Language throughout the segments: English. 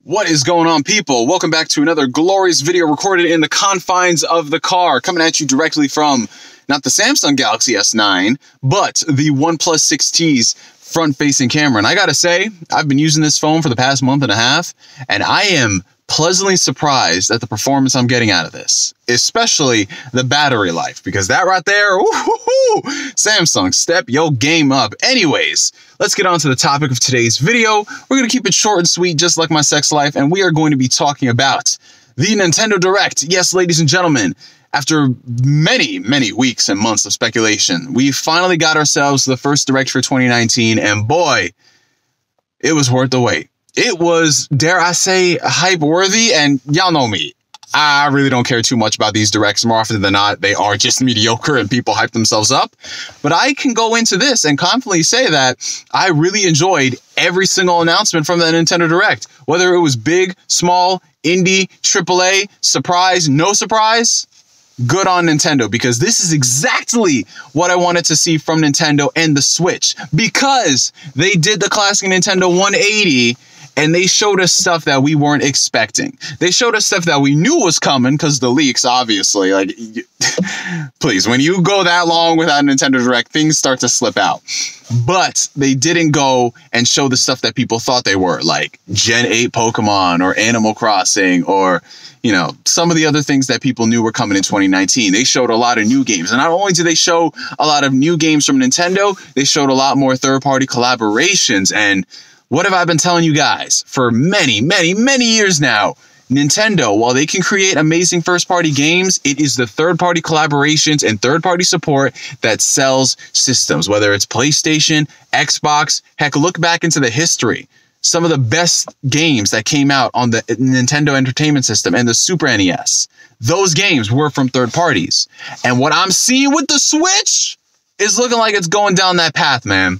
What is going on, people? Welcome back to another glorious video recorded in the confines of the car, coming at you directly from not the Samsung Galaxy S9, but the OnePlus 6T's front-facing camera. And I gotta say, I've been using this phone for the past month and a half, and I am pleasantly surprised at the performance I'm getting out of this, especially the battery life, because that right there, Samsung, step your game up. Anyways, let's get on to the topic of today's video. We're going to keep it short and sweet, just like my sex life, and we are going to be talking about the Nintendo Direct. Yes, ladies and gentlemen, after many weeks and months of speculation, we finally got ourselves the first Direct for 2019, and boy, it was worth the wait. It was, dare I say, hype worthy, and y'all know me. I really don't care too much about these Directs. More often than not, they are just mediocre and people hype themselves up. But I can go into this and confidently say that I really enjoyed every single announcement from the Nintendo Direct. Whether it was big, small, indie, AAA, surprise, no surprise, good on Nintendo, because this is exactly what I wanted to see from Nintendo and the Switch. Because they did the classic Nintendo 180, and they showed us stuff that we weren't expecting. They showed us stuff that we knew was coming because the leaks, obviously. Like, please, when you go that long without a Nintendo Direct, things start to slip out. But they didn't go and show the stuff that people thought they were, like Gen 8 Pokemon or Animal Crossing or, you know, some of the other things that people knew were coming in 2019. They showed a lot of new games. And not only did they show a lot of new games from Nintendo, they showed a lot more third-party collaborations. And what have I been telling you guys for many years now? Nintendo, while they can create amazing first-party games, it is the third-party collaborations and third-party support that sells systems, whether it's PlayStation, Xbox. Heck, look back into the history. Some of the best games that came out on the Nintendo Entertainment System and the Super NES, those games were from third parties. And what I'm seeing with the Switch is looking like it's going down that path, man.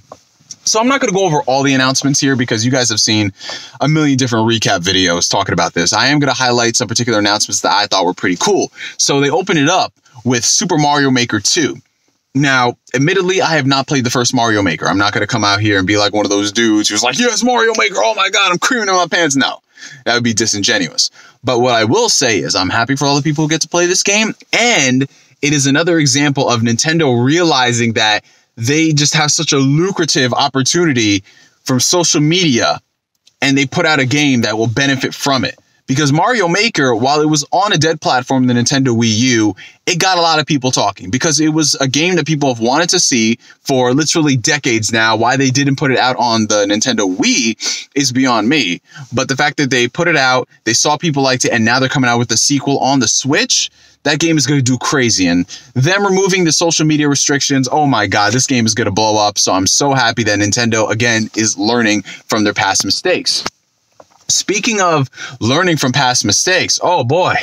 So I'm not going to go over all the announcements here because you guys have seen a million different recap videos talking about this. I am going to highlight some particular announcements that I thought were pretty cool. So they opened it up with Super Mario Maker 2. Now, admittedly, I have not played the first Mario Maker. I'm not going to come out here and be like one of those dudes who's like, yes, Mario Maker, oh my God, I'm creaming in my pants. No, that would be disingenuous. But what I will say is I'm happy for all the people who get to play this game. And it is another example of Nintendo realizing that they just have such a lucrative opportunity from social media, and they put out a game that will benefit from it. Because Mario Maker, while it was on a dead platform, the Nintendo Wii U, it got a lot of people talking because it was a game that people have wanted to see for literally decades now. Why they didn't put it out on the Nintendo Wii is beyond me. But the fact that they put it out, they saw people liked it, and now they're coming out with the sequel on the Switch, that game is going to do crazy. And them removing the social media restrictions, oh my God, this game is going to blow up. So I'm so happy that Nintendo, again, is learning from their past mistakes. Speaking of learning from past mistakes, oh boy,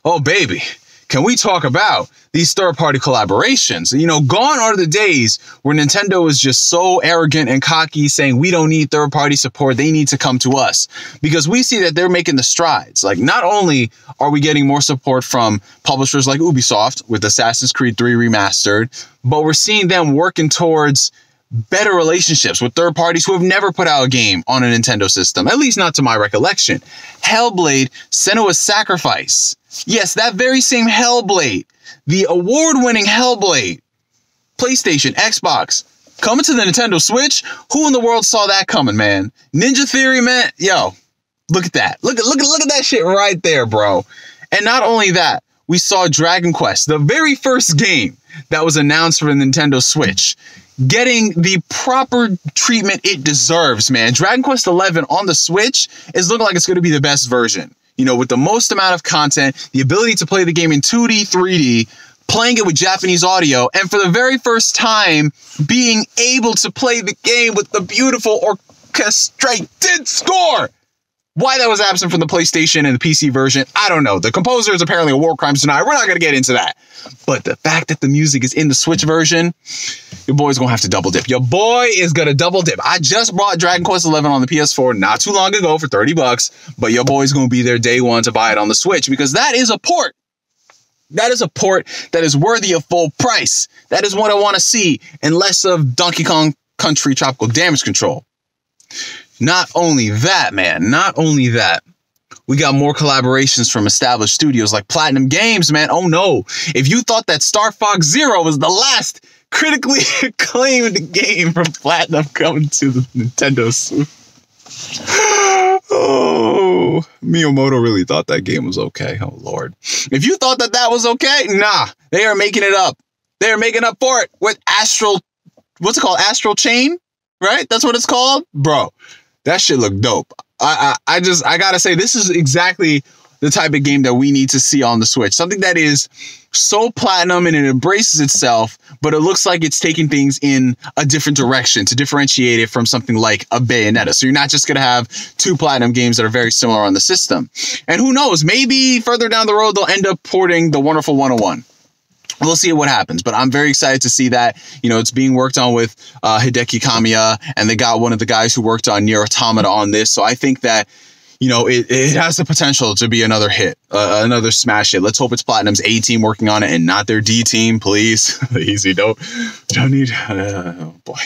oh baby, can we talk about these third-party collaborations? You know, gone are the days where Nintendo is just so arrogant and cocky saying we don't need third-party support, they need to come to us. Because we see that they're making the strides. Like, not only are we getting more support from publishers like Ubisoft with Assassin's Creed 3 Remastered, but we're seeing them working towards better relationships with third parties who have never put out a game on a Nintendo system, at least not to my recollection. Hellblade: Senua's Sacrifice. Yes, that very same Hellblade, the award-winning Hellblade, PlayStation, Xbox, coming to the Nintendo Switch. Who in the world saw that coming, man? Ninja Theory, man, yo, look at that. Look at that shit right there, bro. And not only that, we saw Dragon Quest, the very first game that was announced for the Nintendo Switch, getting the proper treatment it deserves, man. Dragon Quest XI on the Switch is looking like it's going to be the best version. You know, with the most amount of content, the ability to play the game in 2D, 3D, playing it with Japanese audio, and for the very first time, being able to play the game with the beautiful orchestrated score. Why that was absent from the PlayStation and the PC version, I don't know. The composer is apparently a war crimes denier. We're not going to get into that. But the fact that the music is in the Switch version, your boy's going to have to double dip. Your boy is going to double dip. I just bought Dragon Quest XI on the PS4 not too long ago for $30, but your boy's going to be there day one to buy it on the Switch because that is a port. That is a port that is worthy of full price. That is what I want to see, and less of Donkey Kong Country Tropical Damage Control. Not only that, man, not only that, We got more collaborations from established studios like Platinum Games, man. Oh no. If you thought that Star Fox Zero was the last critically acclaimed game from Platinum coming to the Nintendo Switch. Oh, Miyamoto really thought that game was okay. Oh, Lord. If you thought that was okay, nah, they are making it up. They are making up for it with Astral, what's it called? Astral Chain, right? That's what it's called? Bro, that shit looked dope. I gotta say, this is exactly the type of game that we need to see on the Switch. Something that is so platinum and it embraces itself, but it looks like it's taking things in a different direction to differentiate it from something like a Bayonetta. So you're not just going to have two platinum games that are very similar on the system. And who knows, maybe further down the road, they'll end up porting the wonderful 101. We'll see what happens, but I'm very excited to see that. You know, it's being worked on with Hideki Kamiya, and they got one of the guys who worked on Nier Automata on this. So I think that, you know, it has the potential to be another hit, another smash hit. Let's hope it's Platinum's A team working on it and not their D team, please. Easy, don't need, oh boy.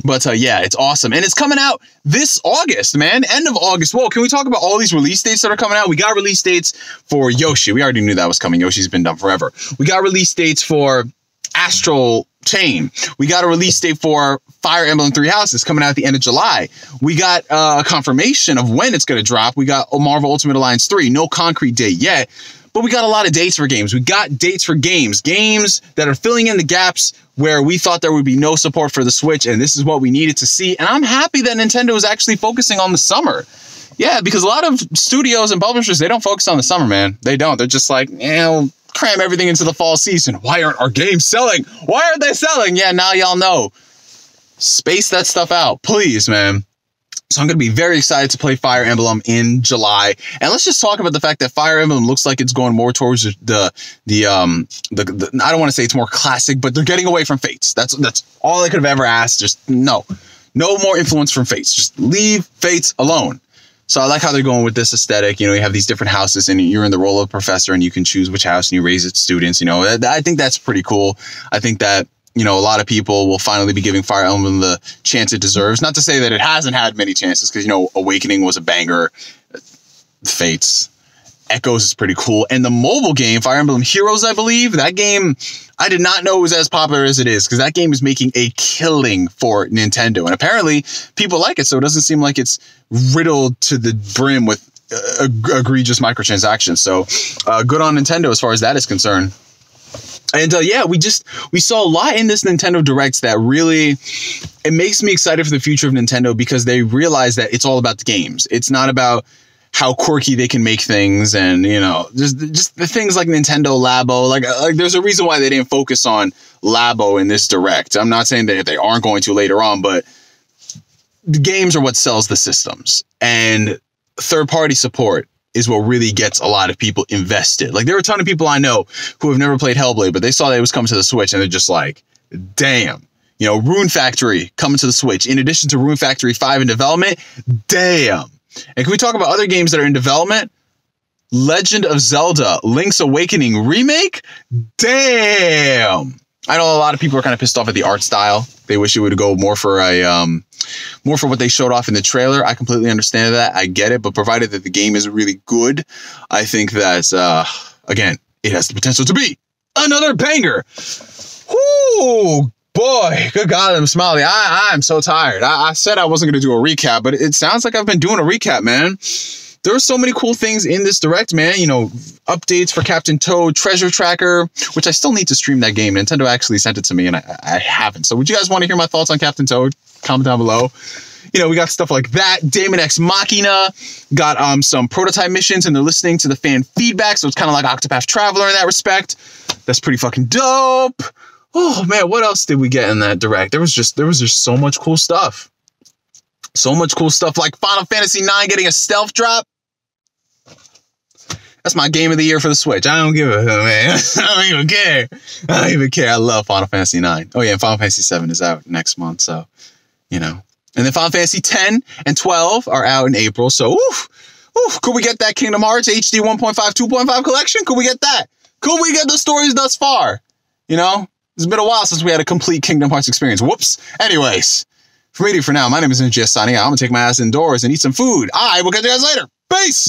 But yeah, it's awesome. And it's coming out this August, man, end of August. Whoa, can we talk about all these release dates that are coming out? We got release dates for Yoshi. We already knew that was coming. Yoshi's been done forever. We got release dates for Astral Chain. We got a release date for Fire Emblem Three Houses coming out at the end of July. We got a confirmation of when it's going to drop. We got Marvel Ultimate Alliance 3. No concrete date yet, but we got a lot of dates for games. We got dates for games that are filling in the gaps where we thought there would be no support for the Switch, and this is what we needed to see. And I'm happy that Nintendo is actually focusing on the summer. Yeah, because a lot of studios and publishers, they don't focus on the summer, man. They don't. They're just like, cram everything into the fall season. Why aren't our games selling? Why aren't they selling? Yeah, now y'all know. Space that stuff out, please, man. So I'm going to be very excited to play Fire Emblem in July. And let's just talk about the fact that Fire Emblem looks like it's going more towards the I don't want to say it's more classic, but they're getting away from Fates. That's all I could have ever asked. Just no more influence from Fates. Just leave Fates alone. So I like how they're going with this aesthetic. You know, you have these different houses and you're in the role of professor and you can choose which house and you raise its students. You know, I think that's pretty cool. I think that, you know, a lot of people will finally be giving Fire Emblem the chance it deserves. Not to say that it hasn't had many chances because, you know, Awakening was a banger. Fates, Echoes is pretty cool. And the mobile game, Fire Emblem Heroes, I believe, that game, I did not know it was as popular as it is because that game is making a killing for Nintendo. And apparently people like it, so it doesn't seem like it's riddled to the brim with egregious microtransactions. So good on Nintendo as far as that is concerned. And yeah, we saw a lot in this Nintendo Direct that really, it makes me excited for the future of Nintendo because they realize that it's all about the games. It's not about how quirky they can make things and, you know, just the things like Nintendo Labo. Like there's a reason why they didn't focus on Labo in this Direct. I'm not saying that they aren't going to later on, but the games are what sells the systems. And third-party support is what really gets a lot of people invested. Like there are a ton of people I know who have never played Hellblade, but they saw that it was coming to the Switch and they're just like, damn, you know, Rune Factory coming to the Switch. In addition to Rune Factory 5 in development, damn. And can we talk about other games that are in development? Legend of Zelda, Link's Awakening remake? Damn. I know a lot of people are kind of pissed off at the art style. They wish it would go more for what they showed off in the trailer. I completely understand that. I get it. But provided that the game is really good, I think that, again, it has the potential to be another banger. Whoo, boy. Good God, I'm smiling. I'm so tired. I said I wasn't going to do a recap, but it sounds like I've been doing a recap, man. There are so many cool things in this Direct, man. You know, updates for Captain Toad, Treasure Tracker, which I still need to stream that game. Nintendo actually sent it to me and I haven't. So would you guys want to hear my thoughts on Captain Toad? Comment down below. You know, we got stuff like that. Daemon X Machina. Got some prototype missions and they're listening to the fan feedback. So it's kind of like Octopath Traveler in that respect. That's pretty fucking dope. Oh man, what else did we get in that Direct? There was just so much cool stuff. So much cool stuff like Final Fantasy IX getting a stealth drop. That's my game of the year for the Switch. I don't give a man. I don't even care. I don't even care. I love Final Fantasy IX. Oh yeah, and Final Fantasy 7 is out next month, so you know. And then Final Fantasy 10 and 12 are out in April. So, could we get that Kingdom Hearts HD 1.5, 2.5 collection? Could we get that? Could we get the stories thus far? You know, it's been a while since we had a complete Kingdom Hearts experience. Whoops. Anyways, for now, my name is NGS signing out. I'm gonna take my ass indoors and eat some food. I will catch you guys later. Peace.